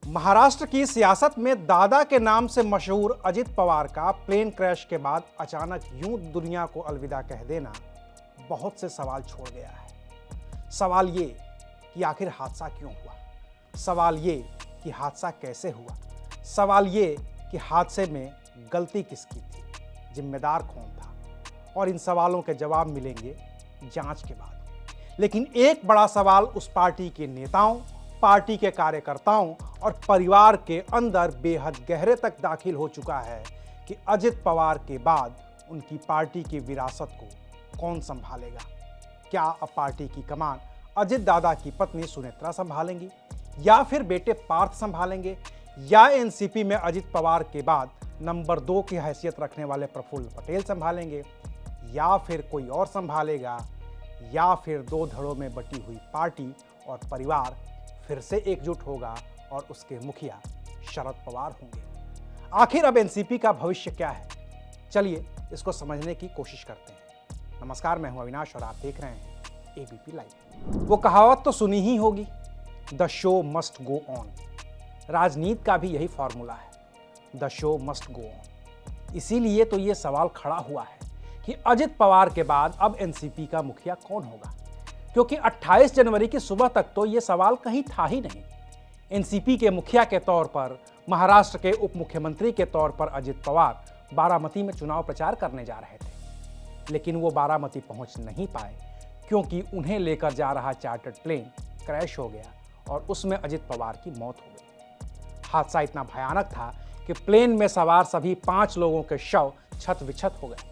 महाराष्ट्र की सियासत में दादा के नाम से मशहूर अजित पवार का प्लेन क्रैश के बाद अचानक यूं दुनिया को अलविदा कह देना बहुत से सवाल छोड़ गया है। सवाल ये कि आखिर हादसा क्यों हुआ, सवाल ये कि हादसा कैसे हुआ, सवाल ये कि हादसे में गलती किसकी थी, जिम्मेदार कौन था, और इन सवालों के जवाब मिलेंगे जांच के बाद। लेकिन एक बड़ा सवाल उस पार्टी के नेताओं, पार्टी के कार्यकर्ताओं और परिवार के अंदर बेहद गहरे तक दाखिल हो चुका है कि अजित पवार के बाद उनकी पार्टी की विरासत को कौन संभालेगा। क्या अब पार्टी की कमान अजित दादा की पत्नी सुनेत्रा संभालेंगी, या फिर बेटे पार्थ संभालेंगे, या एनसीपी में अजित पवार के बाद नंबर 2 की हैसियत रखने वाले प्रफुल्ल पटेल संभालेंगे, या फिर कोई और संभालेगा, या फिर दो धड़ों में बटी हुई पार्टी और परिवार फिर से एकजुट होगा और उसके मुखिया शरद पवार होंगे। आखिर अब एनसीपी का भविष्य क्या है, चलिए इसको समझने की कोशिश करते हैं। नमस्कार, मैं हूं अविनाश और आप देख रहे हैं एबीपी लाइव। वो कहावत तो सुनी ही होगी, the show must go on. राजनीति का भी यही फॉर्मूला है, the show must go on. इसीलिए तो ये सवाल खड़ा हुआ है कि अजित पवार के बाद अब एनसीपी का मुखिया कौन होगा, क्योंकि 28 जनवरी की सुबह तक तो ये सवाल कहीं था ही नहीं। एनसीपी के मुखिया के तौर पर, महाराष्ट्र के उप मुख्यमंत्री के तौर पर अजित पवार बारामती में चुनाव प्रचार करने जा रहे थे, लेकिन वो बारामती पहुंच नहीं पाए क्योंकि उन्हें लेकर जा रहा चार्टर्ड प्लेन क्रैश हो गया और उसमें अजित पवार की मौत हो गई। हादसा इतना भयानक था कि प्लेन में सवार सभी 5 लोगों के शव छत विछत हो गए।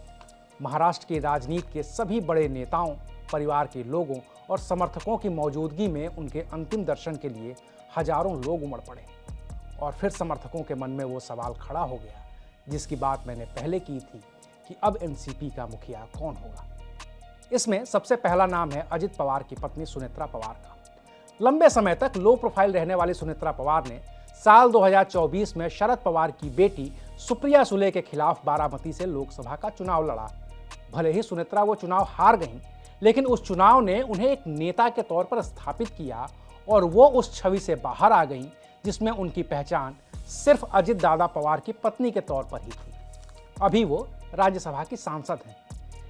महाराष्ट्र की राजनीति के सभी बड़े नेताओं, परिवार के लोगों और समर्थकों की मौजूदगी में उनके अंतिम दर्शन के लिए हजारों लोग उमड़ पड़े। और फिर समर्थकों के मन में वो सवाल खड़ा हो गया जिसकी बात मैंने पहले की थी कि अब एनसीपी का मुखिया कौन होगा। इसमें सबसे पहला नाम है अजित पवार की पत्नी सुनेत्रा पवार का। लंबे समय तक लो प्रोफाइल रहने वाली सुनेत्रा पवार ने साल 2024 में शरद पवार की बेटी सुप्रिया सुले के खिलाफ बारामती से लोकसभा का चुनाव लड़ा। भले ही सुनेत्रा वो चुनाव हार गईं, लेकिन उस चुनाव ने उन्हें एक नेता के तौर पर स्थापित किया और वो उस छवि से बाहर आ गईं जिसमें उनकी पहचान सिर्फ अजित दादा पवार की पत्नी के तौर पर ही थी। अभी वो राज्यसभा की सांसद हैं,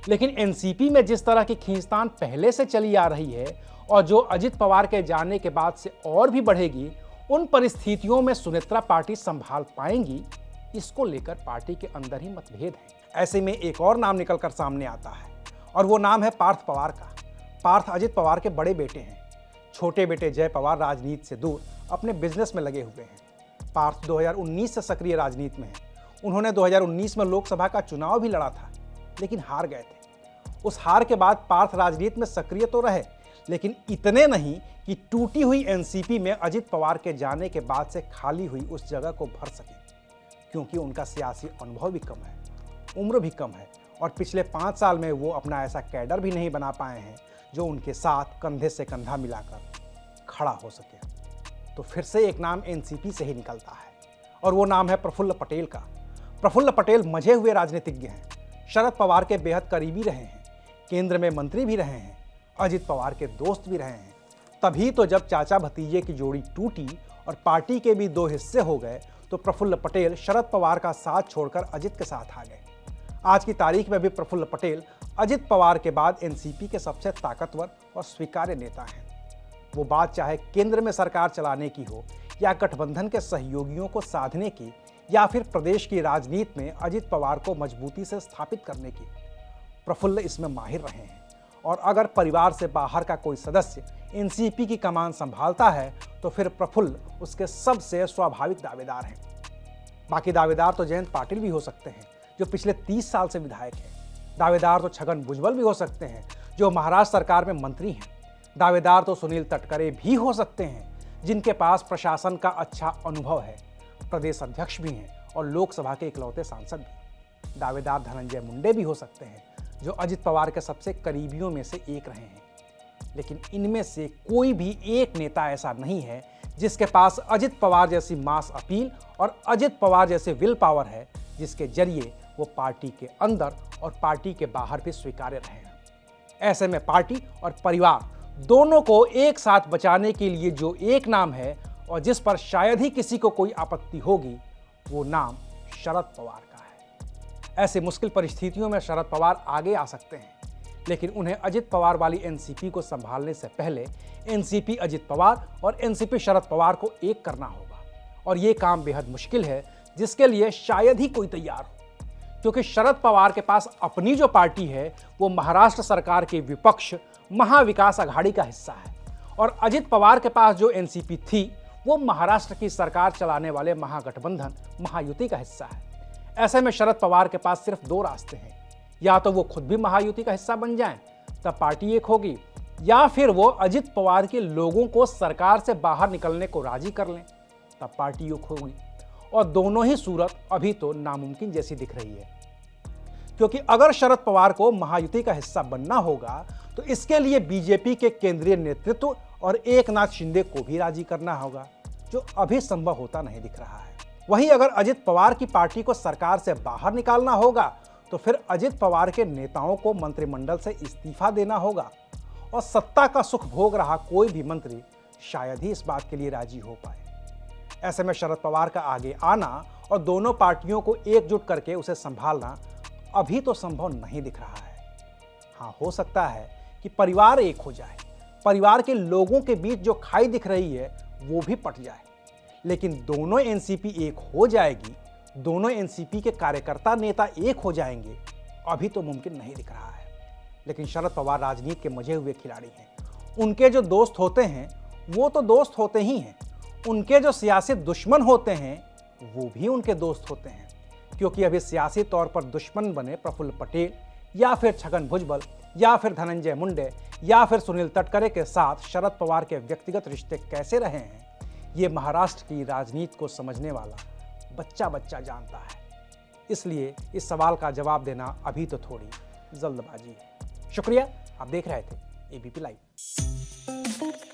लेकिन एनसीपी में जिस तरह की खींचतान पहले से चली आ रही है और जो अजित पवार के जाने के बाद से और भी बढ़ेगी, उन परिस्थितियों में सुनेत्रा पार्टी संभाल पाएंगी, इसको लेकर पार्टी के अंदर ही मतभेद है। ऐसे में एक और नाम निकलकर सामने आता है और वो नाम है पार्थ पवार का। पार्थ अजित पवार के बड़े बेटे हैं। छोटे बेटे जय पवार राजनीति से दूर अपने बिजनेस में लगे हुए हैं। पार्थ 2019 से सक्रिय राजनीति में है। उन्होंने 2019 में लोकसभा का चुनाव भी लड़ा था, लेकिन हार गए थे। उस हार के बाद पार्थ राजनीति में सक्रिय तो रहे, लेकिन इतने नहीं कि टूटी हुई एनसीपी में अजित पवार के जाने के बाद से खाली हुई उस जगह को भर सके, क्योंकि उनका सियासी अनुभव भी कम है, उम्र भी कम है और पिछले 5 साल में वो अपना ऐसा कैडर भी नहीं बना पाए हैं जो उनके साथ कंधे से कंधा मिलाकर खड़ा हो सके। तो फिर से एक नाम एनसीपी से ही निकलता है और वो नाम है प्रफुल्ल पटेल का। प्रफुल्ल पटेल मजे हुए राजनीतिज्ञ हैं, शरद पवार के बेहद करीबी रहे हैं, केंद्र में मंत्री भी रहे हैं, अजित पवार के दोस्त भी रहे हैं। तभी तो जब चाचा भतीजे की जोड़ी टूटी और पार्टी के भी 2 हिस्से हो गए तो प्रफुल्ल पटेल शरद पवार का साथ छोड़कर अजित के साथ आ गए। आज की तारीख में भी प्रफुल्ल पटेल अजित पवार के बाद एनसीपी के सबसे ताकतवर और स्वीकार्य नेता हैं। वो बात चाहे केंद्र में सरकार चलाने की हो, या गठबंधन के सहयोगियों को साधने की, या फिर प्रदेश की राजनीति में अजित पवार को मजबूती से स्थापित करने की, प्रफुल्ल इसमें माहिर रहे हैं। और अगर परिवार से बाहर का कोई सदस्य एनसीपी की कमान संभालता है तो फिर प्रफुल्ल उसके सबसे स्वाभाविक दावेदार हैं। बाकी दावेदार तो जयंत पाटिल भी हो सकते हैं, जो पिछले 30 साल से विधायक हैं। दावेदार तो छगन भुजबल भी हो सकते हैं, जो महाराष्ट्र सरकार में मंत्री हैं। दावेदार तो सुनील तटकरे भी हो सकते हैं, जिनके पास प्रशासन का अच्छा अनुभव है, प्रदेश अध्यक्ष भी हैं और लोकसभा के इकलौते सांसद भी। दावेदार धनंजय मुंडे भी हो सकते हैं, जो अजित पवार के सबसे करीबियों में से एक रहे हैं। लेकिन इनमें से कोई भी एक नेता ऐसा नहीं है जिसके पास अजित पवार जैसी मास अपील और अजित पवार जैसे विल पावर है, जिसके जरिए वो पार्टी के अंदर और पार्टी के बाहर भी स्वीकार्य रहे हैं। ऐसे में पार्टी और परिवार दोनों को एक साथ बचाने के लिए जो एक नाम है और जिस पर शायद ही किसी को कोई आपत्ति होगी, वो नाम शरद पवार का है। ऐसे मुश्किल परिस्थितियों में शरद पवार आगे आ सकते हैं, लेकिन उन्हें अजित पवार वाली एनसीपी को संभालने से पहले एनसीपी अजित पवार और एनसीपी शरद पवार को एक करना होगा। और ये काम बेहद मुश्किल है, जिसके लिए शायद ही कोई तैयार हो, क्योंकि शरद पवार के पास अपनी जो पार्टी है वो महाराष्ट्र सरकार के विपक्ष महाविकास अघाड़ी का हिस्सा है, और अजित पवार के पास जो एनसीपी थी वो महाराष्ट्र की सरकार चलाने वाले महागठबंधन महायुति का हिस्सा है। ऐसे में शरद पवार के पास सिर्फ दो रास्ते हैं, या तो वो खुद भी महायुति का हिस्सा बन जाएं, तब पार्टी एक होगी, या फिर वो अजित पवार के लोगों को सरकार से बाहर निकलने को राजी कर लें, तब पार्टी एक होगी। और दोनों ही सूरत अभी तो नामुमकिन जैसी दिख रही है, क्योंकि अगर शरद पवार को महायुति का हिस्सा बनना होगा तो इसके लिए बीजेपी के केंद्रीय नेतृत्व और एकनाथ शिंदे को भी राजी करना होगा, जो अभी संभव होता नहीं दिख रहा है। वहीं अगर अजित पवार की पार्टी को सरकार से बाहर निकालना होगा तो फिर अजित पवार के नेताओं को मंत्रिमंडल से इस्तीफा देना होगा, और सत्ता का सुख भोग रहा कोई भी मंत्री शायद ही इस बात के लिए राजी हो पाए। ऐसे में शरद पवार का आगे आना और दोनों पार्टियों को एकजुट करके उसे संभालना अभी तो संभव नहीं दिख रहा है। हाँ, हो सकता है कि परिवार एक हो जाए, परिवार के लोगों के बीच जो खाई दिख रही है वो भी पट जाए, लेकिन दोनों एनसीपी एक हो जाएगी, दोनों एनसीपी के कार्यकर्ता नेता एक हो जाएंगे, अभी तो मुमकिन नहीं दिख रहा है। लेकिन शरद पवार राजनीति के मजे हुए खिलाड़ी हैं। उनके जो दोस्त होते हैं वो तो दोस्त होते ही हैं, उनके जो सियासी दुश्मन होते हैं वो भी उनके दोस्त होते हैं, क्योंकि अभी सियासी तौर पर दुश्मन बने प्रफुल्ल पटेल या फिर छगन भुजबल या फिर धनंजय मुंडे या फिर सुनील तटकरे के साथ शरद पवार के व्यक्तिगत रिश्ते कैसे रहे हैं, ये महाराष्ट्र की राजनीति को समझने वाला बच्चा बच्चा जानता है। इसलिए इस सवाल का जवाब देना अभी तो थोड़ी जल्दबाजी है। शुक्रिया, आप देख रहे थे एबीपी लाइव।